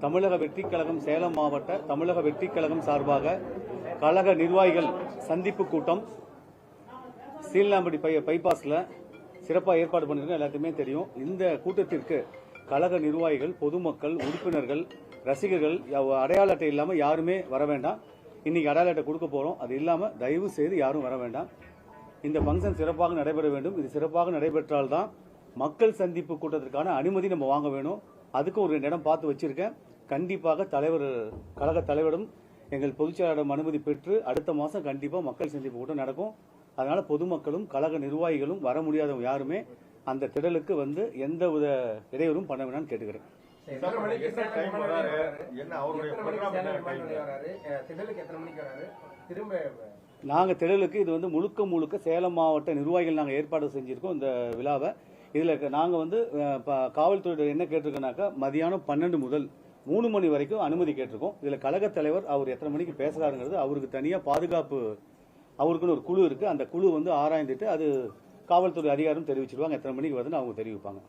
தமிழக வெற்றி கழகம் சேலம் மாவட்ட தமிழக வெற்றி கழகம் சார்பாக கழக நிர்வாகிகள் சந்திப்பு கூட்டம் சீலநாம்படி பைபாஸ்ல சிறப்பாக ஏற்பாடு பண்ணிருக்கோம். எல்லாத்துக்குமே தெரியும். இந்த கூட்டத்திற்கு கழக நிர்வாகிகள், பொதுமக்கள், உறுப்பினர்கள், ரசிகர்கள் அடையாள அட்டை இல்லாம யாருமே வர வேண்டாம். இன்னைக்கு அடையாள அட்டை கொடுக்க போறோம். அது இல்லாம தயவு செய்து யாரும் வர வேண்டாம். இந்த பங்கன் சிறப்பாக நடைபெற வேண்டும். இது சிறப்பாக நடைபெற்றால்தான் மக்கள் சந்திப்பு கூட்டத்திற்கான அனுமதி நம்ம வாங்க வேணும். அதுக்கு ஒரு இடம் பார்த்து வச்சிருக்கேன். கண்டிப்பாக கழக தலைவரும் எங்கள் பொதுச்செயலாளரும் அனுமதி பெற்று அடுத்த மாசம் கண்டிப்பா மக்கள் சந்திப்பு கூட்டம் நடக்கும். அதனால பொதுமக்களும் கழக நிர்வாகிகளும் வர முடியாதவங்க யாருமே அந்த திடலுக்கு வந்து எந்தவித இடையூறும் பண்ண வேணாம்னு கேட்டுக்கிறேன். நாங்க திடலுக்கு இது வந்து முழுக்க சேலம் மாவட்ட நிர்வாகிகள் நாங்க ஏற்பாடு செஞ்சிருக்கோம். இந்த விழாவை இதுல நாங்க வந்து காவல்துறை என்ன கேட்டிருக்கோம்னாக்கா மதியானம் 12 முதல் 3 மணி வரைக்கும் அனுமதி கேட்டிருக்கோம். இதுல கழக தலைவர் அவர் எத்தனை மணிக்கு பேசுறாருங்கிறது அவருக்கு தனியா பாதுகாப்பு அவருக்குன்னு ஒரு குழு இருக்கு. அந்த குழு வந்து ஆராய்ந்துட்டு அது காவல்துறை அதிகாரம் தெரிவிச்சிருவாங்க. எத்தனை மணிக்கு வருதுன்னு அவங்க தெரிவிப்பாங்க.